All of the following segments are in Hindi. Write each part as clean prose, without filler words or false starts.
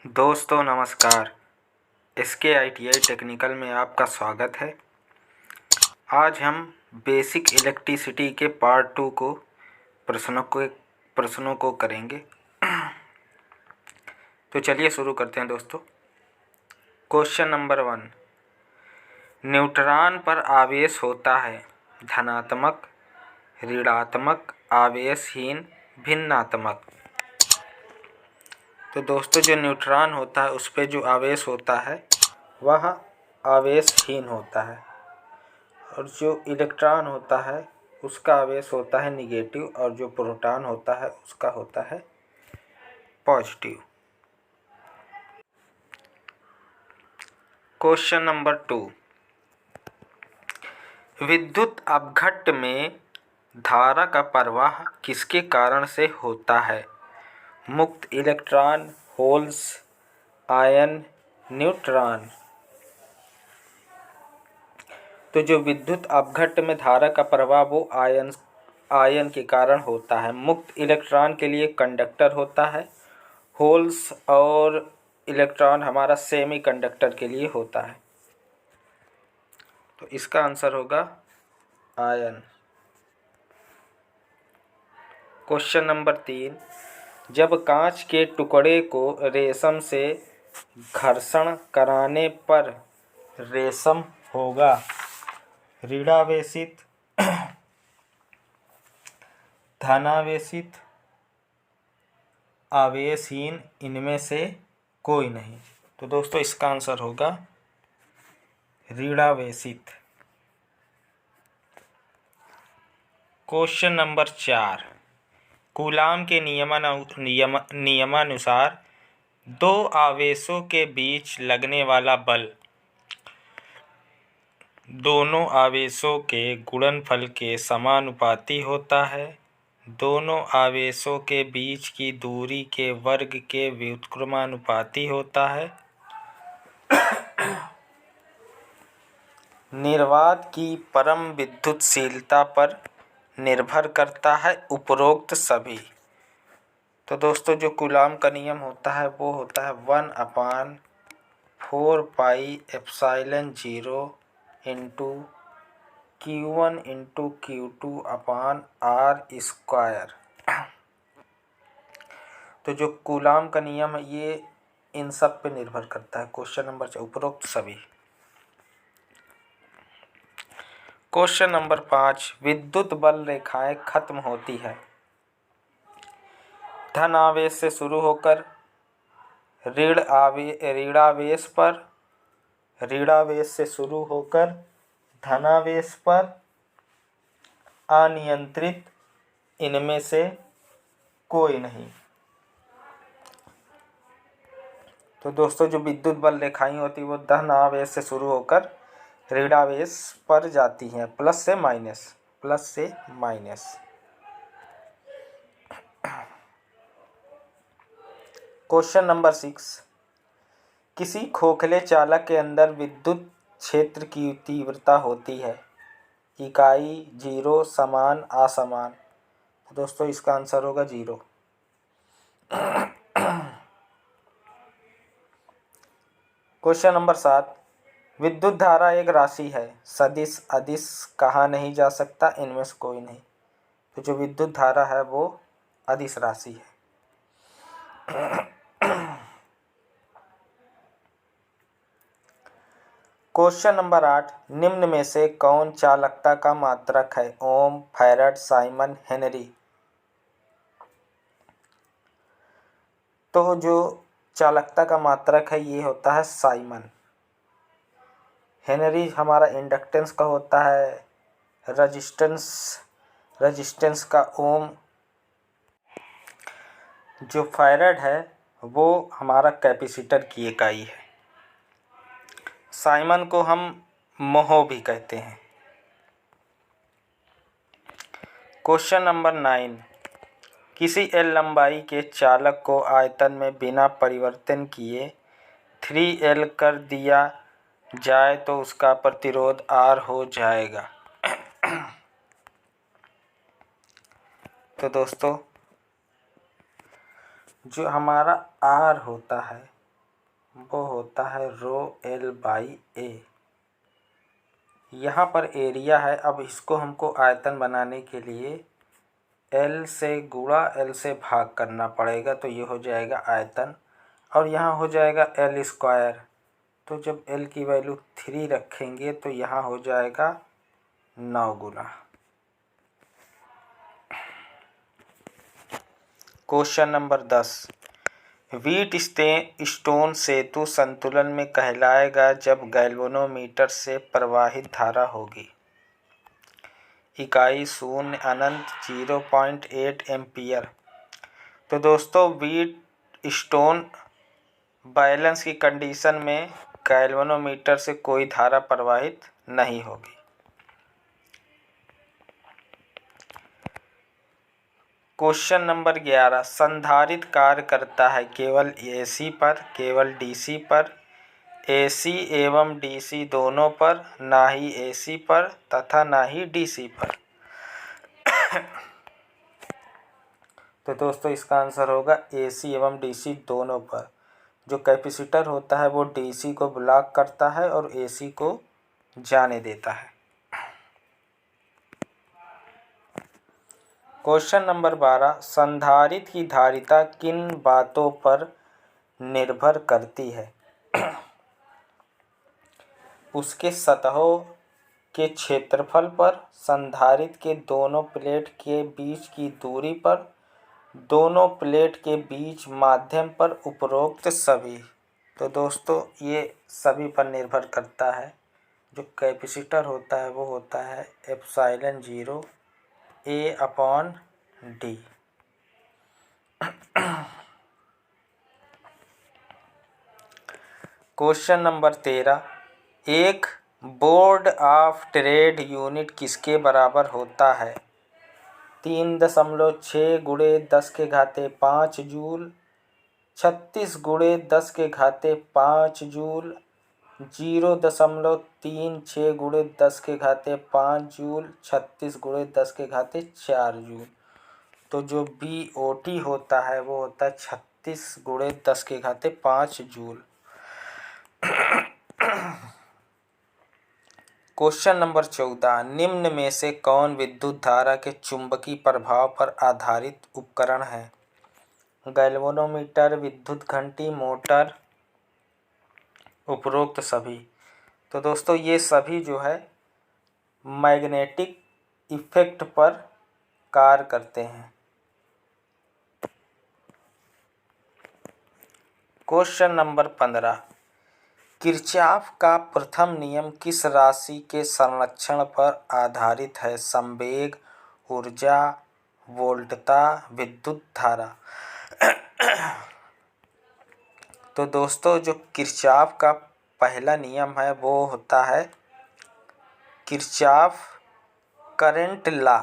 दोस्तों नमस्कार। SKITI टेक्निकल में आपका स्वागत है। आज हम बेसिक इलेक्ट्रिसिटी के पार्ट 2 को प्रश्नों को करेंगे। तो चलिए शुरू करते हैं दोस्तों। क्वेश्चन नंबर 1, न्यूट्रॉन पर आवेश होता है धनात्मक, ऋणात्मक, आवेशहीन, भिन्नात्मक। तो दोस्तों जो न्यूट्रॉन होता है उस पर जो आवेश होता है वह आवेशहीन होता है, और जो इलेक्ट्रॉन होता है उसका आवेश होता है निगेटिव, और जो प्रोटॉन होता है उसका होता है पॉजिटिव। क्वेश्चन नंबर 2, विद्युत अपघट्ट में धारा का प्रवाह किसके कारण से होता है? मुक्त इलेक्ट्रॉन, होल्स, आयन, न्यूट्रॉन। तो जो विद्युत अपघट्ट में धारा का प्रवाह वो आयन के कारण होता है। मुक्त इलेक्ट्रॉन के लिए कंडक्टर होता है। होल्स और इलेक्ट्रॉन हमारा सेमी कंडक्टर के लिए होता है। तो इसका आंसर होगा आयन। क्वेश्चन नंबर 3, जब कांच के टुकड़े को रेशम से घर्षण कराने पर रेशम होगा ऋणावेशित, धनावेशित, आवेशहीन, इनमें से कोई नहीं। तो दोस्तों इसका आंसर होगा ऋणावेशित। क्वेश्चन नंबर 4, कूलाम के नियमानुसार दो आवेशों के बीच लगने वाला बल दोनों आवेशों के गुणनफल के समानुपाती होता है। दोनों आवेशों के बीच की दूरी के वर्ग के व्युत्क्रमानुपाती होता है। निर्वात की परम विद्युतशीलता पर निर्भर करता है उपरोक्त सभी। तो दोस्तों जो कूलाम का नियम होता है वो होता है 1/4πε0 इंटू Q1 इंटू Q2 अपान R²। तो जो कूलाम का नियम है ये इन सब पे निर्भर करता है। क्वेश्चन नंबर 4 उपरोक्त सभी। क्वेश्चन नंबर 5, विद्युत बल रेखाएं खत्म होती है धन आवेश से शुरू होकर ऋणावेश पर, ऋणावेश से शुरू होकर धनावेश पर, अनियंत्रित, इनमें से कोई नहीं। तो दोस्तों जो विद्युत बल रेखाएं होती है वो धन आवेश से शुरू होकर ऋणावेश पर जाती हैं, प्लस से माइनस। क्वेश्चन नंबर 6, किसी खोखले चालक के अंदर विद्युत क्षेत्र की तीव्रता होती है इकाई, 0, समान, असमान। तो दोस्तों इसका आंसर होगा 0। क्वेश्चन नंबर 7, विद्युत धारा एक राशि है, सदिश अदिश कहा नहीं जा सकता, इनमें से कोई नहीं। तो जो विद्युत धारा है वो अदिश राशि है। क्वेश्चन नंबर 8, निम्न में से कौन चालकता का मात्रक है? ओम, फैराड, साइमन, हेनरी। तो जो चालकता का मात्रक है ये होता है साइमन। हेनरी हमारा इंडक्टेंस का होता है, रेजिस्टेंस का ओम। जो फैराड है वो हमारा कैपेसिटर की इकाई है। साइमन को हम मोह भी कहते हैं। क्वेश्चन नंबर 9, किसी एल लंबाई के चालक को आयतन में बिना परिवर्तन किए 3L कर दिया जाए तो उसका प्रतिरोध R हो जाएगा। तो दोस्तों जो हमारा R होता है वो होता है रो एल बाई ए। यहाँ पर एरिया है। अब इसको हमको आयतन बनाने के लिए एल से गुणा एल से भाग करना पड़ेगा, तो ये हो जाएगा आयतन। और यहाँ हो जाएगा एल स्क्वायर। तो जब एल की वैल्यू 3 रखेंगे तो यहाँ हो जाएगा 9 गुना। क्वेश्चन नंबर 10, व्हीट स्टोन सेतु संतुलन में कहलाएगा जब गैल्वेनोमीटर से प्रवाहित धारा होगी। इकाई शून्य अनंत 0.8 एम्पियर। तो दोस्तों व्हीट स्टोन बैलेंस की कंडीशन में गैल्वेनोमीटर से कोई धारा प्रवाहित नहीं होगी। क्वेश्चन नंबर 11, संधारित्र कार्य करता है केवल एसी पर, केवल डीसी पर, एसी एवं डीसी दोनों पर, ना ही एसी पर तथा ना ही डीसी पर। तो दोस्तों इसका आंसर होगा एसी एवं डीसी दोनों पर। जो कैपेसिटर होता है वो डीसी को ब्लॉक करता है और एसी को जाने देता है। क्वेश्चन नंबर 12, संधारित्र की धारिता किन बातों पर निर्भर करती है? उसके सतहों के क्षेत्रफल पर, संधारित्र के दोनों प्लेट के बीच की दूरी पर, दोनों प्लेट के बीच माध्यम पर, उपरोक्त सभी। तो दोस्तों ये सभी पर निर्भर करता है। जो कैपेसिटर होता है वो होता है एप्सिलॉन 0 ए अपॉन डी। क्वेश्चन नंबर 13, एक बोर्ड ऑफ ट्रेड यूनिट किसके बराबर होता है? 3.6 गुणे 10 के घाते 5 जूल, 36 गुणे 10 के घाते 5 जूल, 0.36 गुणे 10 के घाते 5 जूल, 36 गुणे 10 के घाते 4 जूल। तो जो BOT होता है वो होता है 36 गुणे 10 के घाते 5 जूल। क्वेश्चन नंबर 14, निम्न में से कौन विद्युत धारा के चुंबकीय प्रभाव पर आधारित उपकरण है? गैल्वेनोमीटर, विद्युत घंटी, मोटर, उपरोक्त सभी। तो दोस्तों ये सभी जो है मैग्नेटिक इफेक्ट पर कार्य करते हैं। क्वेश्चन नंबर 15, किरचॉफ का प्रथम नियम किस राशि के संरक्षण पर आधारित है? संवेग, ऊर्जा, वोल्टता, विद्युत धारा। तो दोस्तों जो किरचॉफ का पहला नियम है वो होता है किरचॉफ करंट लॉ,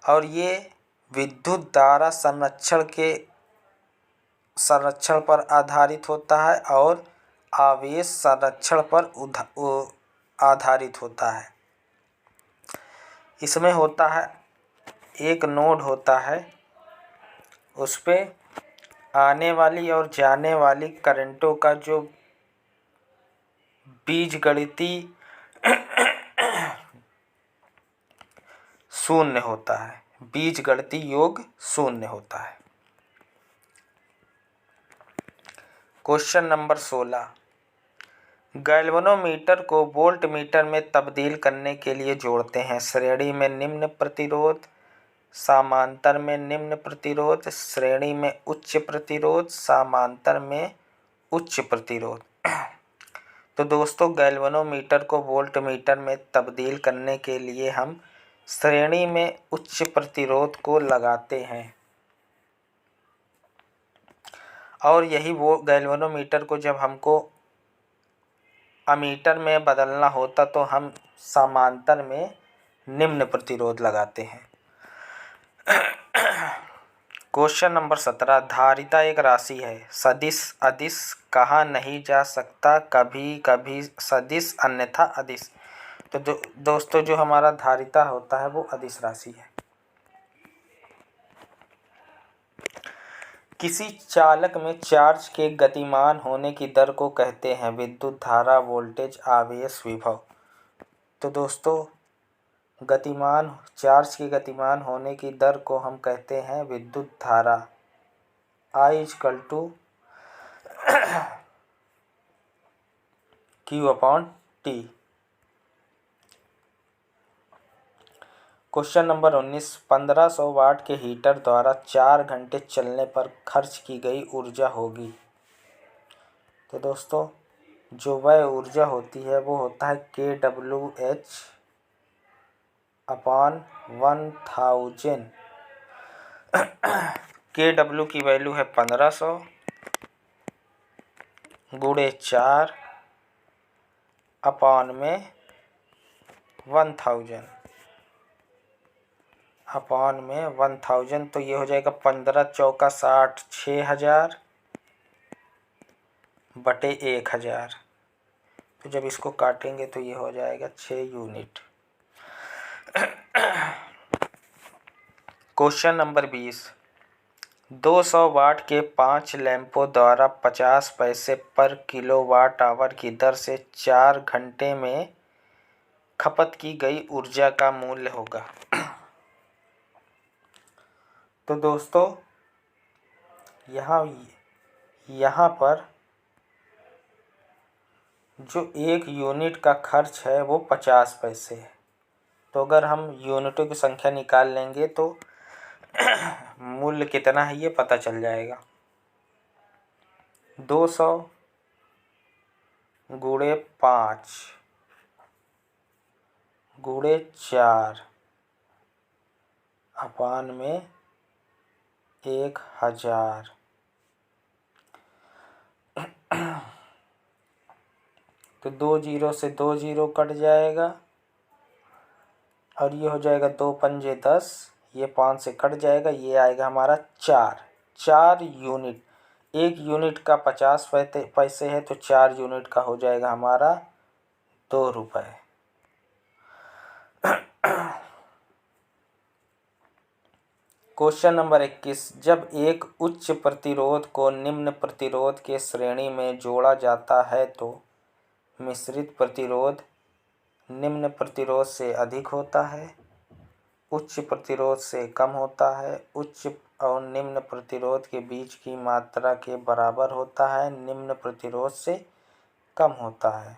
और ये विद्युत धारा संरक्षण पर आधारित होता है और आवेश संरक्षण पर आधारित होता है। इसमें होता है एक नोड होता है, उस पे आने वाली और जाने वाली करंटों का जो बीजगणितीय शून्य होता है, बीजगणितीय योग शून्य होता है। क्वेश्चन नंबर 16, गैल्वेनोमीटर को वोल्टमीटर में तब्दील करने के लिए जोड़ते हैं। श्रेणी में निम्न प्रतिरोध, समांतर में निम्न प्रतिरोध, श्रेणी में उच्च प्रतिरोध, समांतर में उच्च प्रतिरोध। तो दोस्तों गैल्वेनोमीटर को वोल्टमीटर में तब्दील करने के लिए हम श्रेणी में उच्च प्रतिरोध को लगाते हैं, और यही वो गैल्वेनोमीटर को जब हमको अमीटर में बदलना होता तो हम समांतर में निम्न प्रतिरोध लगाते हैं। क्वेश्चन नंबर 17, धारिता एक राशि है, सदिश अदिश कहा नहीं जा सकता, कभी कभी सदिश अन्यथा अदिश। तो दोस्तों जो हमारा धारिता होता है वो अदिश राशि है। किसी चालक में चार्ज के गतिमान होने की दर को कहते हैं विद्युत धारा, वोल्टेज, आवेश, विभव। तो दोस्तों चार्ज के गतिमान होने की दर को हम कहते हैं विद्युत धारा। I Q/T। क्वेश्चन नंबर 19, 1500 वाट के हीटर द्वारा 4 घंटे चलने पर खर्च की गई ऊर्जा होगी। तो दोस्तों जो वह ऊर्जा होती है वो होता है kWh/1000। kW की वैल्यू है 1500 गुणे 4 अपॉन में 1000 अपॉन में 1000। तो ये हो जाएगा 15 चौका 60, 6000 बटे 1000। तो जब इसको काटेंगे तो ये हो जाएगा 6 यूनिट। क्वेश्चन नंबर 20, 200 वाट के 5 लैंपों द्वारा 50 पैसे पर किलोवाट आवर की दर से 4 घंटे में खपत की गई ऊर्जा का मूल्य होगा। तो दोस्तों यहाँ पर जो 1 यूनिट का खर्च है वो 50 पैसे है। तो अगर हम यूनिटों की संख्या निकाल लेंगे तो मूल्य कितना है ये पता चल जाएगा। 200 गुणे 5 गुणे 4 अपॉन में 1000। तो 2 जीरो से 2 जीरो कट जाएगा और ये हो जाएगा 2 पंजे 10, ये 5 से कट जाएगा, ये आएगा हमारा 4 यूनिट। 1 यूनिट का 50 पैसे है तो 4 यूनिट का हो जाएगा हमारा 2 रुपये। क्वेश्चन नंबर 21, जब एक उच्च प्रतिरोध को निम्न प्रतिरोध के श्रेणी में जोड़ा जाता है तो मिश्रित प्रतिरोध निम्न प्रतिरोध से अधिक होता है, उच्च प्रतिरोध से कम होता है, उच्च और निम्न प्रतिरोध के बीच की मात्रा के बराबर होता है, निम्न प्रतिरोध से कम होता है।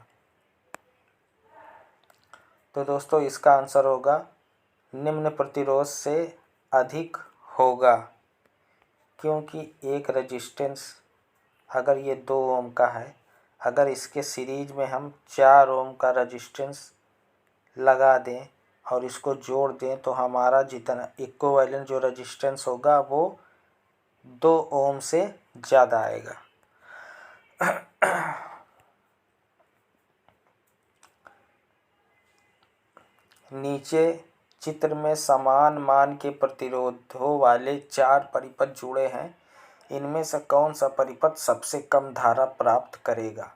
तो दोस्तों इसका आंसर होगा निम्न प्रतिरोध से अधिक होगा, क्योंकि एक रेजिस्टेंस अगर ये 2 ओम का है, अगर इसके सीरीज में हम 4 ओम का रेजिस्टेंस लगा दें और इसको जोड़ दें तो हमारा जितना इक्विवेलेंट जो रेजिस्टेंस होगा वो 2 ओम से ज़्यादा आएगा। नीचे चित्र में समान मान के प्रतिरोधों वाले 4 परिपथ जुड़े हैं, इनमें से कौन सा परिपथ सबसे कम धारा प्राप्त करेगा।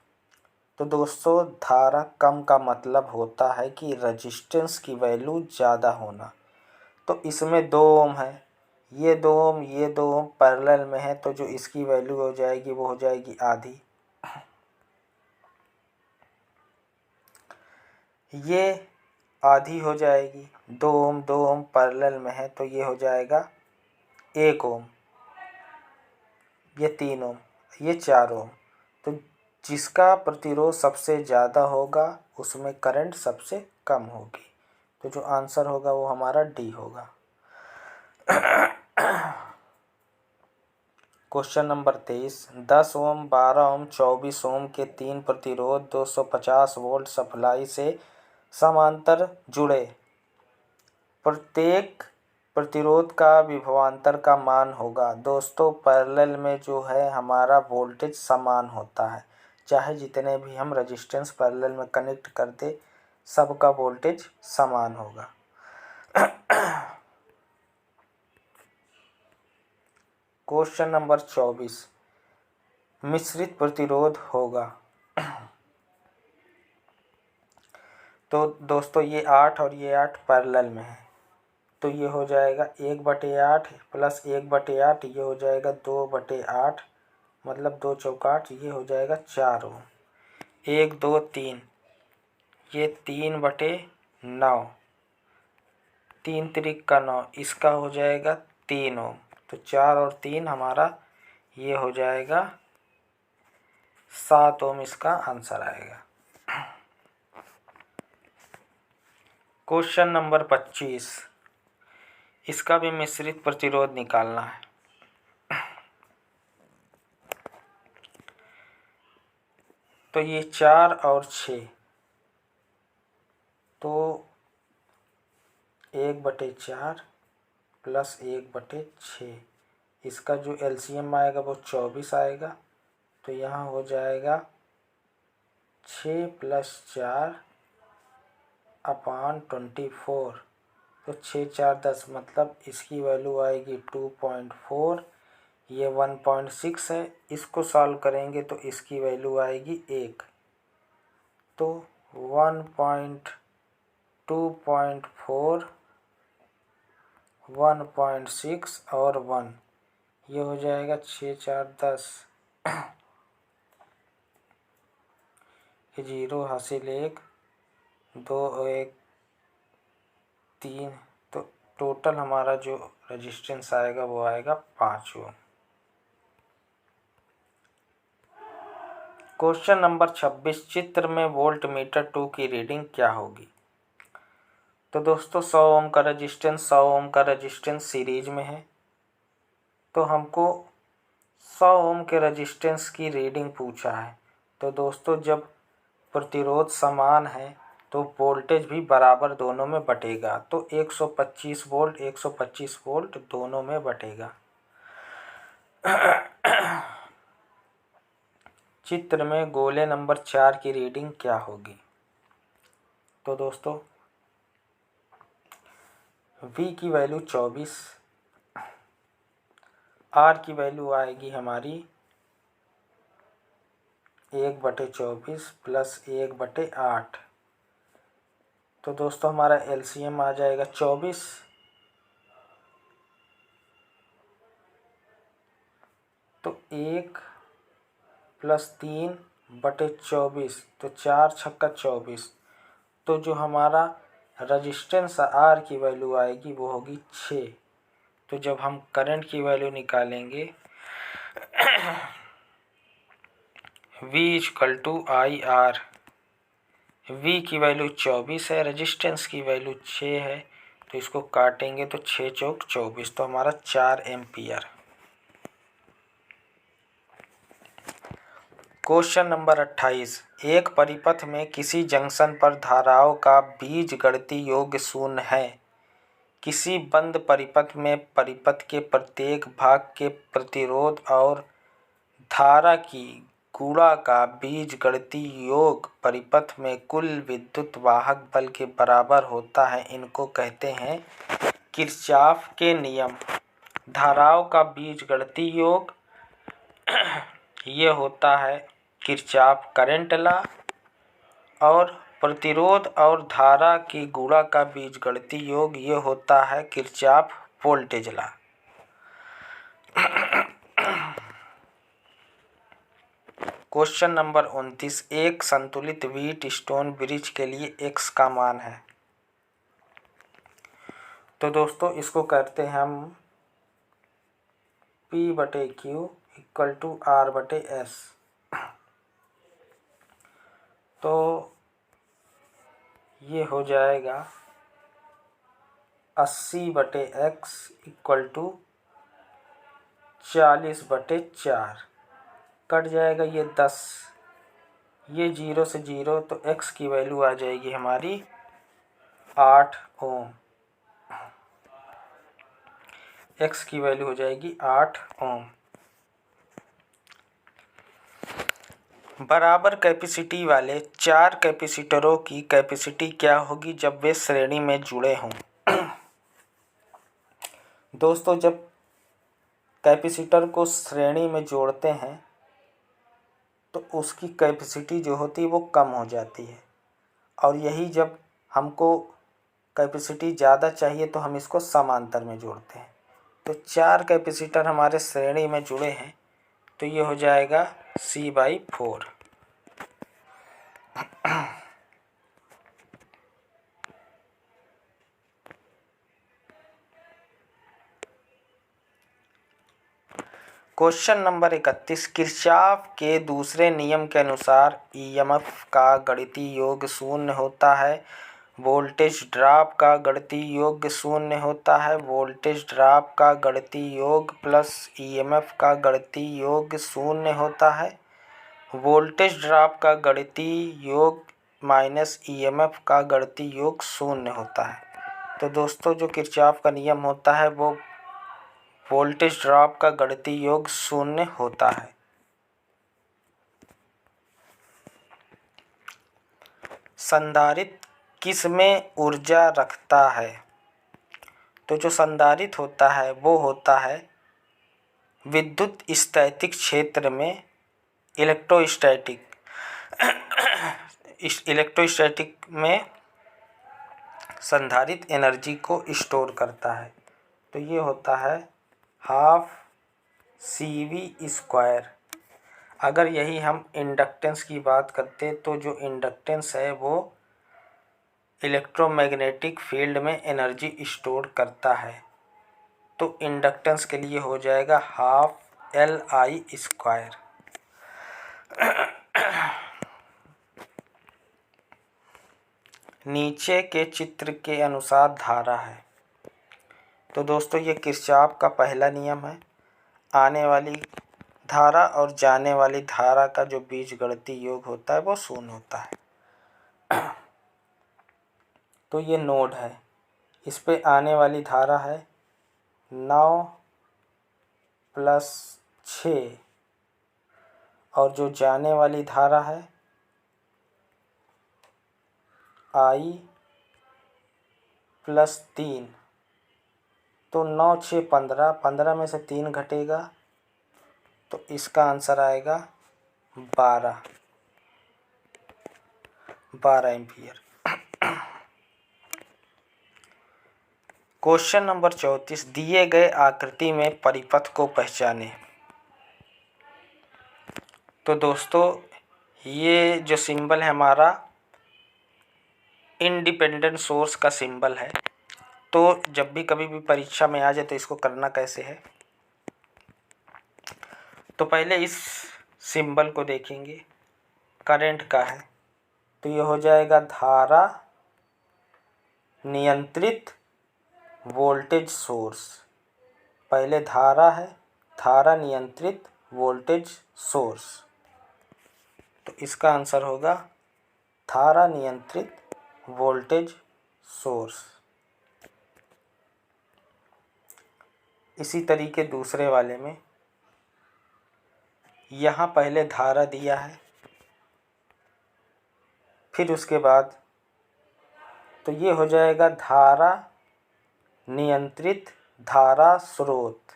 तो दोस्तों धारा कम का मतलब होता है कि रेजिस्टेंस की वैल्यू ज़्यादा होना। तो इसमें 2 ओम है, ये 2 ओम ये 2 ओम पैरेलल में है, तो जो इसकी वैल्यू हो जाएगी वो हो जाएगी आधी। ये आधी हो जाएगी, 2 ओम पैरेलल में है तो ये हो जाएगा 1 ओम, ये 3 ओम, ये 4 ओम। तो जिसका प्रतिरोध सबसे ज़्यादा होगा उसमें करंट सबसे कम होगी। तो जो आंसर होगा वो हमारा डी होगा। क्वेश्चन नंबर 23, 10 ओम, 12 ओम, 24 ओम के 3 प्रतिरोध 250 वोल्ट सप्लाई से समांतर जुड़े, प्रत्येक प्रतिरोध का विभवांतर का मान होगा। दोस्तों पैरेलल में जो है हमारा वोल्टेज समान होता है, चाहे जितने भी हम रेजिस्टेंस पैरेलल में कनेक्ट कर दे सबका वोल्टेज समान होगा। क्वेश्चन नंबर 24, मिश्रित प्रतिरोध होगा। तो दोस्तों ये 8 और ये 8 पैरेलल में है, तो ये हो जाएगा 1/8 प्लस 1/8, ये हो जाएगा 2/8, मतलब 2 चौका 8, ये हो जाएगा 4 ओम। 1 2 3, ये 3/9, 3 त्रिक का 9, इसका हो जाएगा 3 ओम। तो 4 और 3 हमारा ये हो जाएगा 7 ओम, इसका आंसर आएगा। क्वेश्चन नंबर 25, इसका भी मिश्रित प्रतिरोध निकालना है। तो ये 4 और 6, तो 1/4 प्लस 1/6, इसका जो एलसीएम आएगा वो 24 आएगा। तो यहाँ हो जाएगा 6 + 4 / 24, तो 6 4 10, मतलब इसकी वैल्यू आएगी 2.4, ये 1.6 है। इसको सॉल्व करेंगे तो इसकी वैल्यू आएगी 1, तो 2.4, 1.6 और 1, ये हो जाएगा 6 4 10, 0 हासिल 1 2 1 3, तो टोटल हमारा जो रेजिस्टेंस आएगा वो आएगा 5 ओम। क्वेश्चन नंबर 26, चित्र में वोल्ट मीटर 2 की रीडिंग क्या होगी। तो दोस्तों 100 ओम का रेजिस्टेंस, 100 ओम का रेजिस्टेंस सीरीज में है, तो हमको 100 ओम के रेजिस्टेंस की रीडिंग पूछा है। तो दोस्तों जब प्रतिरोध समान है तो वोल्टेज भी बराबर दोनों में बटेगा, तो 125 वोल्ट 125 वोल्ट दोनों में बटेगा। चित्र में गोले नंबर 4 की रीडिंग क्या होगी। तो दोस्तों V की वैल्यू 24, R की वैल्यू आएगी हमारी 1/24 प्लस 1/8, तो दोस्तों हमारा एलसीएम आ जाएगा 24, तो 1 + 3/24, तो 4 छक्का 24, तो जो हमारा रेजिस्टेंस R की वैल्यू आएगी वो होगी 6। तो जब हम करंट की वैल्यू निकालेंगे V = IR, V की वैल्यू 24 है, रेजिस्टेंस की वैल्यू 6 है, तो इसको काटेंगे तो 6 चौक 24, तो हमारा 4 एम्पियर। क्वेश्चन नंबर 28, एक परिपथ में किसी जंक्शन पर धाराओं का बीजगणितीय योग 0 है। किसी बंद परिपथ में परिपथ के प्रत्येक भाग के प्रतिरोध और धारा की गुणा का बीजगणितीय योग परिपथ में कुल विद्युत वाहक बल के बराबर होता है। इनको कहते हैं किरचॉफ के नियम। धाराओं का बीजगणितीय योग ये होता है किरचॉफ करंट लॉ, और प्रतिरोध और धारा की गुणा का बीजगणितीय योग ये होता है Kirchhoff voltage law. Question number 29, एक संतुलित व्हीट स्टोन ब्रिज के लिए x का मान है। तो दोस्तों इसको करते हैं हम P/Q = R/S। तो ये हो जाएगा 80/x = 40/4, कट जाएगा ये 10, ये 0 से 0, तो x की वैल्यू आ जाएगी हमारी 8 ओम। x की वैल्यू हो जाएगी 8 ओम। बराबर कैपेसिटी वाले 4 कैपेसिटरों की कैपेसिटी क्या होगी जब वे श्रेणी में जुड़े हों। दोस्तों जब कैपेसिटर को श्रेणी में जोड़ते हैं तो उसकी कैपेसिटी जो होती है वो कम हो जाती है, और यही जब हमको कैपेसिटी ज़्यादा चाहिए तो हम इसको समांतर में जोड़ते हैं। तो 4 कैपेसिटर हमारे श्रेणी में जुड़े हैं, तो ये हो जाएगा C/4। क्वेश्चन नंबर 31, किरचॉफ के दूसरे नियम के अनुसार ईएमएफ का गणितीय योग शून्य होता है, वोल्टेज ड्रॉप का गणितीय योग शून्य होता है। वोल्टेज ड्रॉप का गणितीय योग प्लस ईएमएफ का गणितीय योग शून्य होता है। वोल्टेज ड्रॉप का गणितीय योग माइनस ईएमएफ का गणितीय योग शून्य होता है। तो दोस्तों जो किरचॉफ का नियम होता है वो वोल्टेज ड्रॉप का गणितीय योग शून्य होता है। संधारित्र किस में ऊर्जा रखता है? तो जो संधारित्र होता है वो होता है विद्युत स्थैतिक क्षेत्र में इलेक्ट्रोस्टैटिक में संधारित्र एनर्जी को स्टोर करता है। तो ये होता है 12CV²। अगर यही हम इंडक्टेंस की बात करते तो जो इंडक्टेंस है वो इलेक्ट्रोमैग्नेटिक फील्ड में एनर्जी स्टोर करता है। तो इंडक्टेंस के लिए हो जाएगा 12LI²। नीचे के चित्र के अनुसार धारा है। तो दोस्तों ये किरचॉफ का पहला नियम है। आने वाली धारा और जाने वाली धारा का जो बीजगणितीय योग होता है वो शून्य होता है। तो ये नोड है, इस पे आने वाली धारा है 9 + 6 और जो जाने वाली धारा है I + 3। तो 9 6 15, 15 में से 3 घटेगा तो इसका आंसर आएगा 12 एम्पियर। क्वेश्चन नंबर 34, दिए गए आकृति में परिपथ को पहचानें। तो दोस्तों ये जो सिंबल है हमारा इंडिपेंडेंट सोर्स का सिंबल है। तो जब भी कभी भी परीक्षा में आ जाए तो इसको करना कैसे है, तो पहले इस सिंबल को देखेंगे, करंट का है तो ये हो जाएगा धारा नियंत्रित वोल्टेज सोर्स। पहले धारा है, धारा नियंत्रित वोल्टेज सोर्स, तो इसका आंसर होगा धारा नियंत्रित वोल्टेज सोर्स। इसी तरीके दूसरे वाले में यहाँ पहले धारा दिया है, फिर उसके बाद तो ये हो जाएगा धारा नियंत्रित धारा स्रोत।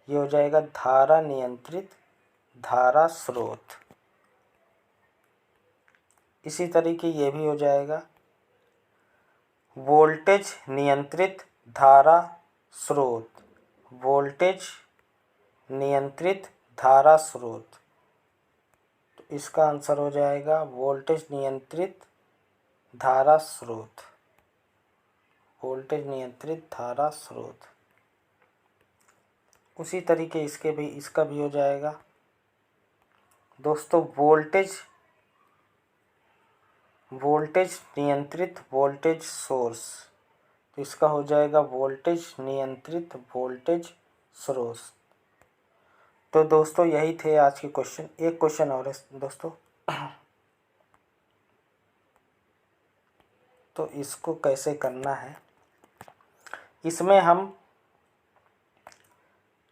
ये हो जाएगा धारा नियंत्रित धारा स्रोत। इसी तरीके ये भी हो जाएगा वोल्टेज नियंत्रित धारा स्रोत, वोल्टेज नियंत्रित धारा स्रोत। तो इसका आंसर हो जाएगा वोल्टेज नियंत्रित धारा स्रोत, वोल्टेज नियंत्रित धारा स्रोत। उसी तरीके इसका भी हो जाएगा दोस्तों वोल्टेज नियंत्रित वोल्टेज सोर्स। तो इसका हो जाएगा वोल्टेज नियंत्रित वोल्टेज स्रोत। तो दोस्तों यही थे आज के क्वेश्चन। एक क्वेश्चन और है दोस्तों, तो इसको कैसे करना है, इसमें हम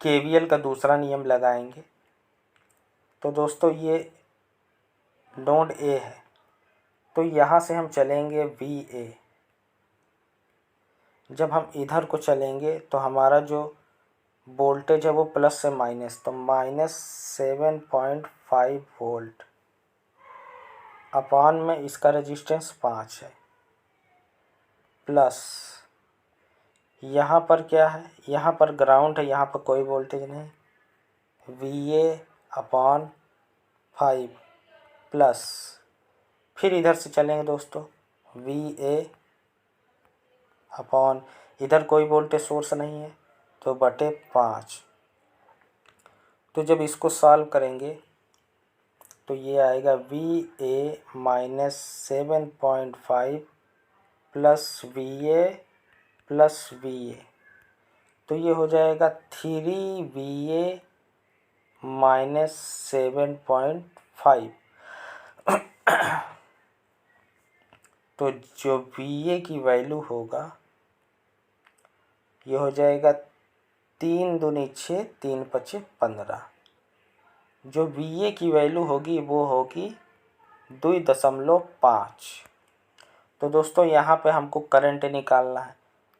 केवीएल का दूसरा नियम लगाएंगे। तो दोस्तों ये नोड ए है, तो यहाँ से हम चलेंगे VA। जब हम इधर को चलेंगे तो हमारा जो वोल्टेज है वो प्लस से माइनस, तो -7.5 वोल्ट अपान में इसका रेजिस्टेंस 5 है। प्लस यहाँ पर क्या है, यहाँ पर ग्राउंड है, यहाँ पर कोई वोल्टेज नहीं, VA/5 प्लस, फिर इधर से चलेंगे दोस्तों, VA/ इधर कोई वोल्टेज सोर्स नहीं है तो बटे 5। तो जब इसको सॉल्व करेंगे तो ये आएगा VA-7.5 प्लस VA, तो ये हो जाएगा 3VA-7.5। तो जो VA की वैल्यू होगा ये हो जाएगा 3 दूनी 6, 3 पचे 15। जो VA की वैल्यू होगी वो होगी 2.5। तो दोस्तों यहाँ पे हमको करंट निकालना है,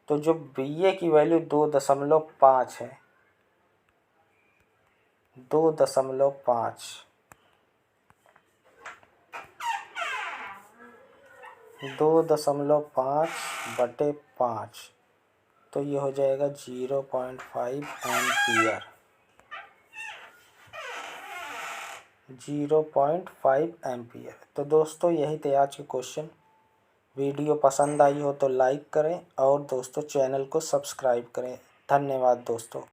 तो जो VA की वैल्यू 2.5 है, 2.5 बटे 5, तो ये हो जाएगा 0.5 एम्पियर। 0.5 एम्पियर। तो दोस्तों यही थे आज के क्वेश्चन। वीडियो पसंद आई हो तो लाइक करें और दोस्तों चैनल को सब्सक्राइब करें। धन्यवाद दोस्तों।